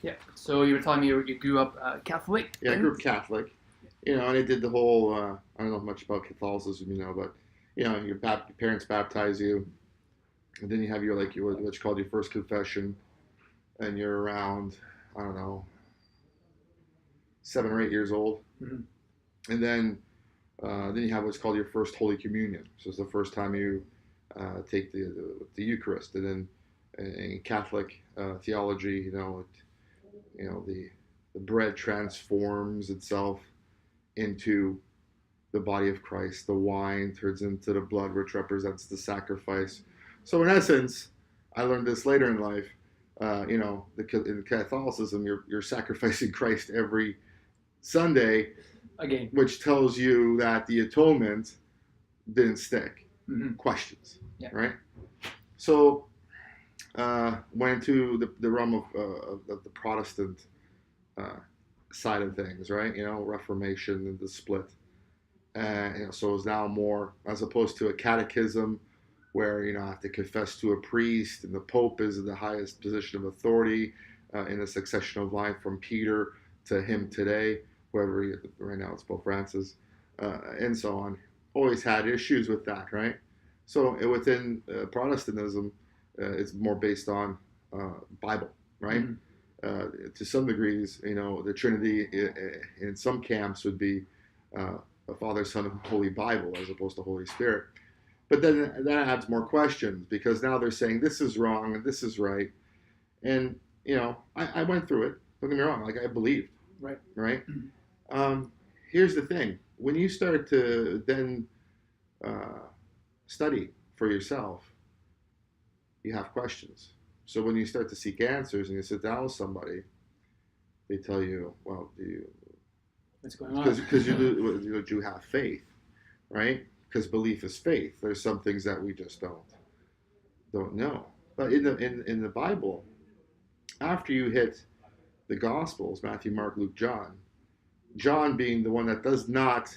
Yeah. So you were telling me you grew up Catholic. Yeah, I grew up Catholic, and I did the whole. I don't know much about Catholicism, but your parents baptize you, and then you have your what's called your first confession, and you're around, I don't know, 7 or 8 years old, Mm-hmm. and then you have what's called your first Holy Communion. So it's the first time you take the Eucharist, and then in Catholic theology, the bread transforms itself into the body of Christ. The wine turns into the blood, which represents the sacrifice. So in essence, I learned this later in life. In Catholicism, you're sacrificing Christ every Sunday, Again. which tells you that the atonement didn't stick. Mm-hmm. Questions, Yeah. right? So went into the realm of the Protestant side of things, right? Reformation and the split. So it's now more as opposed to a catechism where I have to confess to a priest, and the Pope is in the highest position of authority in the succession of life from Peter to him today, whoever right now it's Pope Francis, and so on. Always had issues with that, right? So within Protestantism, it's more based on Bible, right? Mm-hmm. To some degrees, the Trinity in some camps would be a Father, Son, and Holy Bible as opposed to Holy Spirit. But then that adds more questions because now they're saying this is wrong and this is right. And, I went through it. Don't get me wrong. Like I believed. Right. Right. Mm-hmm. Here's the thing. When you start to then study for yourself, you have questions. So when you start to seek answers and you sit down with somebody, they tell you, well, What's going on? because you have faith, right? Because belief is faith. There's some things that we just don't know. But in the Bible, after you hit the Gospels, Matthew, Mark, Luke, John being the one that does not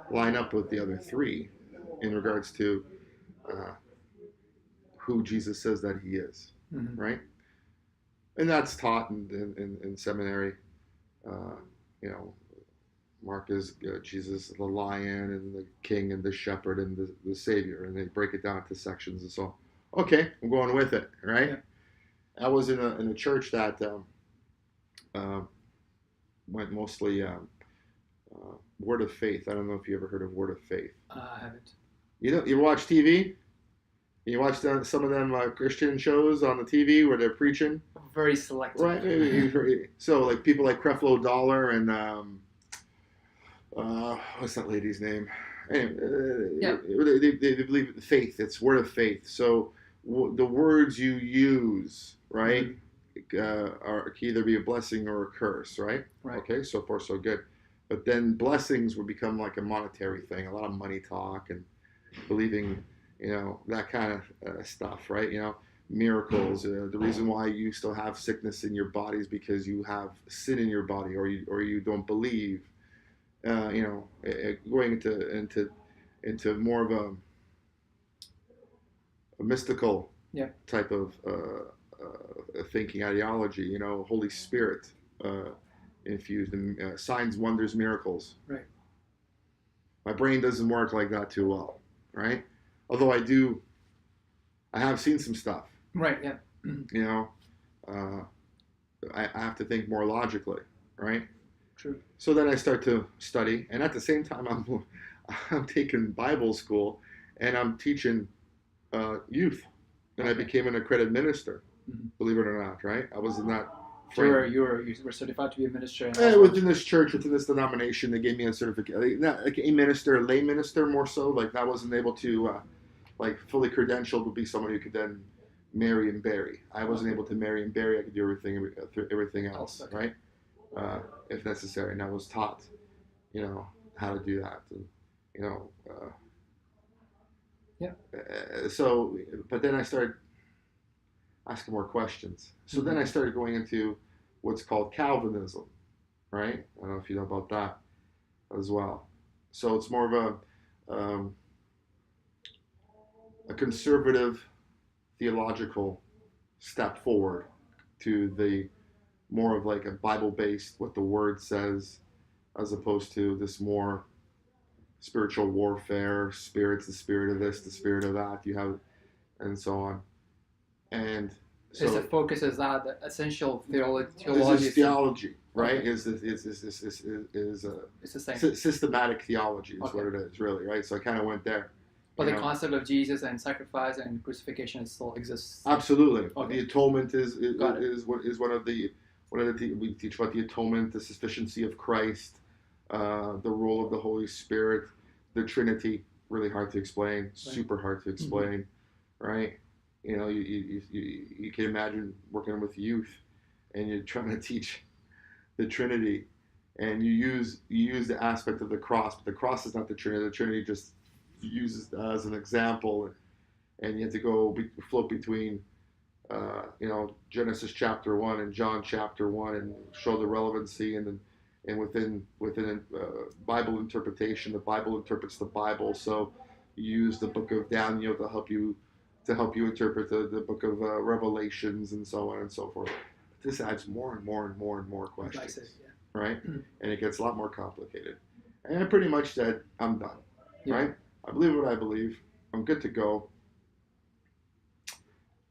line up with the other three in regards to uh, who Jesus says that he is, Mm-hmm. right? And that's taught in seminary. Uh, you know, Mark is Jesus, the lion, and the king, and the shepherd, and the savior, and they break it down into sections and so on. Okay, I'm going with it, right? Yeah. I was in a church that uh, went mostly Word of Faith. I don't know if you ever heard of Word of Faith. I haven't. You watch TV? You watch some of them Christian shows on the TV where they're preaching, Very selective. right? So like people like Creflo Dollar and what's that lady's name? Anyway, Yeah. they believe in faith. It's Word of Faith. So the words you use, right, can either be a blessing or a curse, right? Right. Okay, so far so good. But then blessings would become like a monetary thing, a lot of money talk and believing, that kind of stuff, right? Miracles. The reason why you still have sickness in your body is because you have sin in your body, or you don't believe. Going into more of a mystical type of thinking ideology. Holy Spirit infused in signs, wonders, miracles. Right. My brain doesn't work like that too well, right? Although I have seen some stuff. Right. Yeah. I have to think more logically, right? True. So then I start to study, and at the same time, I'm taking Bible school, and I'm teaching youth, and I became an accredited minister. Mm-hmm. Believe it or not, right? I was in that. You were certified to be a minister. Within this church, within this denomination, they gave me a certificate, not like a minister, a lay minister more so. Like I wasn't able to, fully credentialed would be someone who could then marry and bury. I wasn't able to marry and bury. I could do everything else, Okay. right? If necessary, and I was taught, how to do that, and so, but then I started asking more questions. So then I started going into what's called Calvinism, right? I don't know if you know about that as well. So it's more of a conservative theological step forward to the more of like a Bible-based, what the Word says, as opposed to this more spiritual warfare, spirits, the spirit of this, the spirit of that, you have, and so on. And so the focus is that the essential theology. This is theology, right? Okay. Is It's the same. systematic theology is Okay. what it is, really, right? So I kind of went there. But the concept of Jesus and sacrifice and crucifixion still exists. Absolutely. Okay. The atonement is Got it. one of the we teach about the atonement, the sufficiency of Christ, the role of the Holy Spirit, the Trinity. Really hard to explain. Super hard to explain, right? You know, you can imagine working with youth, and you're trying to teach the Trinity, and you use the aspect of the cross, but the cross is not the Trinity. The Trinity just uses as an example, and you have to float between Genesis chapter 1 and John chapter 1 and show the relevancy, and within Bible interpretation, the Bible interprets the Bible. So you use the book of Daniel to help you interpret the book of Revelations, and so on and so forth. But this adds more and more and more and more questions, right? And it gets a lot more complicated. And I pretty much said, I'm done, right? I believe what I believe. I'm good to go.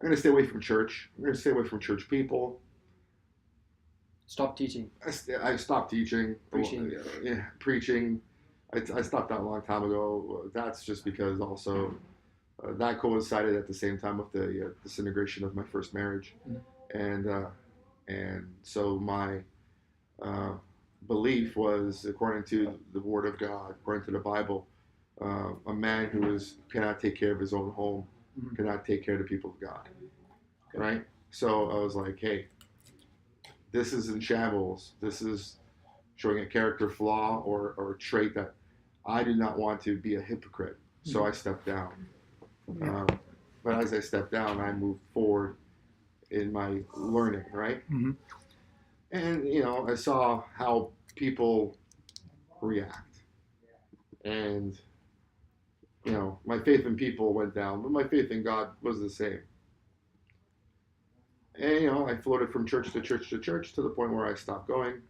I'm going to stay away from church. I'm going to stay away from church people. Stop teaching. I stopped teaching. Preaching. Preaching. I stopped that a long time ago. That's just because also that coincided at the same time with the disintegration of my first marriage. And so my belief was, according to the Word of God, according to the Bible, a man who cannot take care of his own home cannot take care of the people of God, right? So I was like, hey, this is in shambles. This is showing a character flaw or a trait that I did not want to be a hypocrite. So I stepped down. But as I stepped down, I moved forward in my learning, right? And, I saw how people react. And, my faith in people went down, but my faith in God was the same. And, I floated from church to church to church to the point where I stopped going.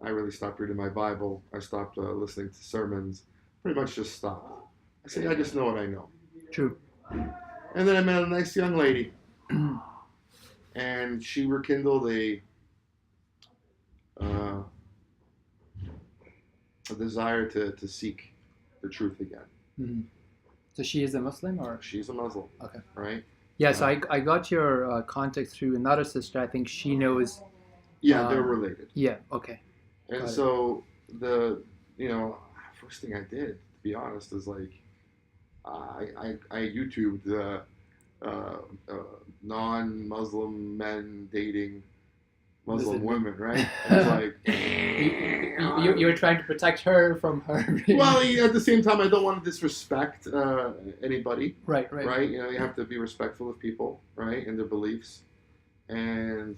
I really stopped reading my Bible. I stopped listening to sermons. Pretty much just stopped. I said, I just know what I know. True. And then I met a nice young lady. And she rekindled a desire to seek the truth again. So she is a Muslim, or? She's a Muslim. Okay. Right? Yeah, so I got your contact through another sister. I think she knows. Yeah, they're related. Yeah, okay. And so first thing I did, to be honest, is like I YouTubed the non-Muslim men dating Muslim women, right? And it's like you were trying to protect her from her. Well, at the same time, I don't want to disrespect anybody. Right. Right. You have to be respectful of people, right, and their beliefs, and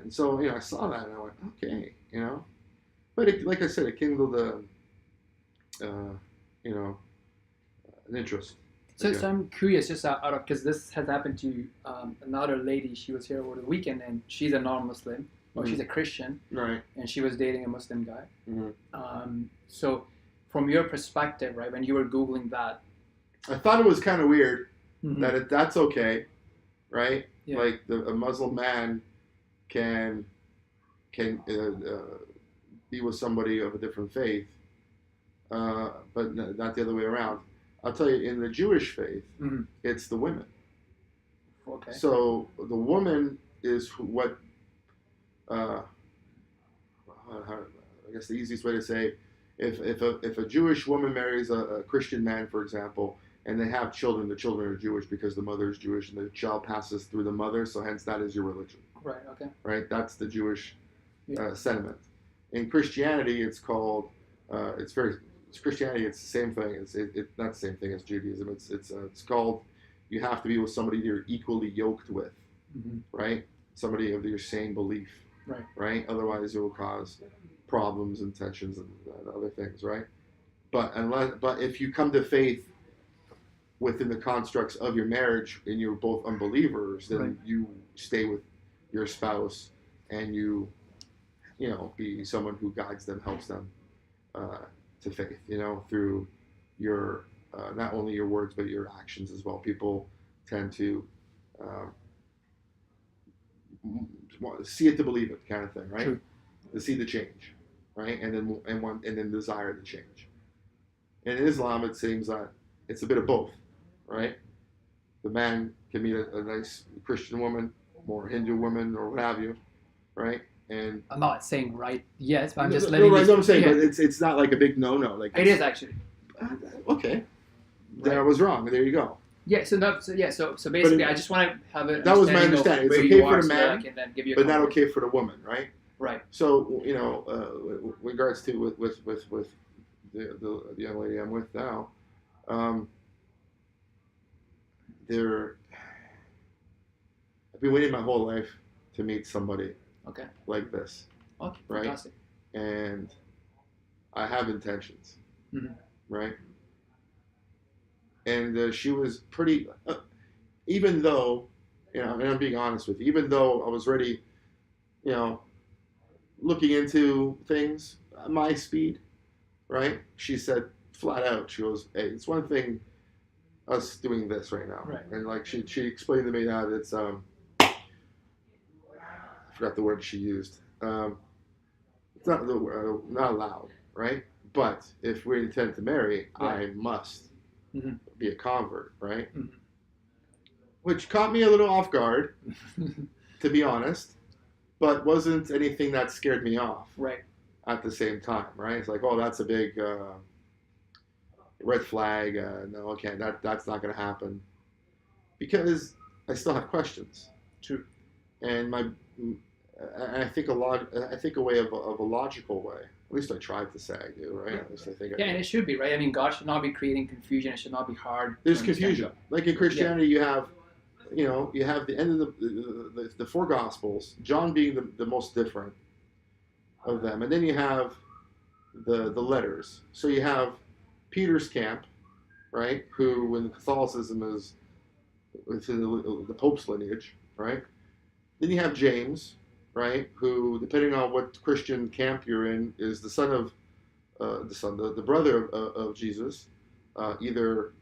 so I saw that and I went, okay, but like I said, it kindled an interest. So I'm curious, just out of, because this has happened to another lady. She was here over the weekend, and she's a non-Muslim, or she's a Christian, right? And she was dating a Muslim guy. So, from your perspective, right, when you were Googling that, I thought it was kind of weird that that's okay, right? Yeah. Like a Muslim man can be with somebody of a different faith, but not the other way around. I'll tell you, in the Jewish faith, it's the women. Okay. So the woman is what, I guess the easiest way to say, if a Jewish woman marries a Christian man, for example, and they have children, the children are Jewish because the mother is Jewish, and the child passes through the mother, so hence that is your religion. Right, okay. Right, that's the Jewish sentiment. In Christianity, it's called, Christianity, it's the same thing. It's not the same thing as Judaism. It's called, you have to be with somebody you're equally yoked with, right? Somebody of your same belief, right? Otherwise, it will cause problems and tensions and other things, right? But if you come to faith within the constructs of your marriage and you're both unbelievers, then you stay with your spouse, and you be someone who guides them, helps them to faith, through your not only your words but your actions as well. People tend to see it to believe it, kind of thing, right? True. To see the change, right, and then desire the change. And in Islam, it seems that it's a bit of both, right? The man can meet a nice Christian woman, or Hindu woman, or what have you, right? And I'm not saying right, yes, but I'm no, just no, letting right, you. no, I'm saying, Yeah. but it's not like a big no. Like It is actually. Okay, then Right. I was wrong. There you go. Yeah. So basically, I just want to have a. That was my understanding. It's okay for the man, I can then give you a but not comment. okay for the woman, right? Right. So regards to with the young lady I'm with now, I've been waiting my whole life to meet somebody Okay. like this, Okay. right? Fantastic. And I have intentions, Mhm. right? And she was pretty, even though, and I'm being honest with you, even though I was already, looking into things at my speed, right? She said flat out, she goes, "Hey, it's one thing us doing this right now," Right. and like she explained to me that it's I forgot the word she used. It's not not allowed, right? But if we intend to marry, Right. I must Mhm. be a convert, right? Mhm. Which caught me a little off guard, to be honest, but wasn't anything that scared me off Right. at the same time, right? It's like, oh, that's a big red flag. No, okay, that's not going to happen, because I still have questions, True. and I think a way of a logical way. At least I tried to say I do, right? At least I think I Yeah, do. and it should be right. I mean, God should not be creating confusion. It should not be hard. There's to understand. confusion. Like in Christianity, you have the end of the four Gospels, John being the most different of them, and then you have the letters. So you have Peter's camp, right? Who, in Catholicism, is within the Pope's lineage, right? Then you have James, right? Who, depending on what Christian camp you're in, is the son of the brother of Jesus, either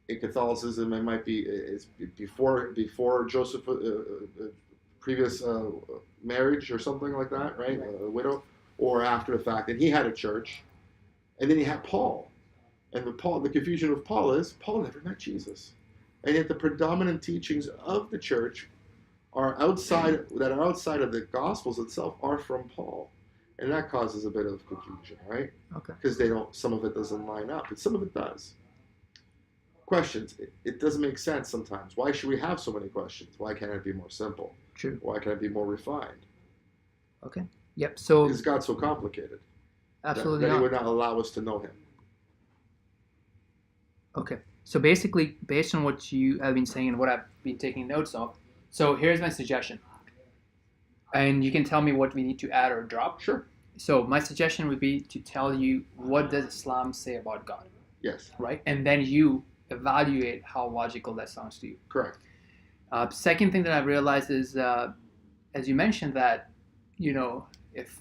in Catholicism, it might be it's before Joseph previous marriage or something like that, right? A widow, or after the fact. And he had a church, and then you have Paul, and the confusion with Paul is Paul never met Jesus, and yet the predominant teachings of the church are outside of the Gospels itself are from Paul, and that causes a bit of confusion, right? Okay. Because some of it doesn't line up, but some of it does. Questions. It doesn't make sense sometimes. Why should we have so many questions? Why can't it be more simple? True. Why can't it be more refined? Okay. Yep. So Is God so complicated absolutely that He not. would not allow us to know Him? Okay. So basically, based on what you have been saying and what I've been taking notes of, so here's my suggestion. And you can tell me what we need to add or drop. Sure. So my suggestion would be to tell you, what does Islam say about God, Yes. right? And then you evaluate how logical that sounds to you. Correct. Second thing that I realized is, as you mentioned, that if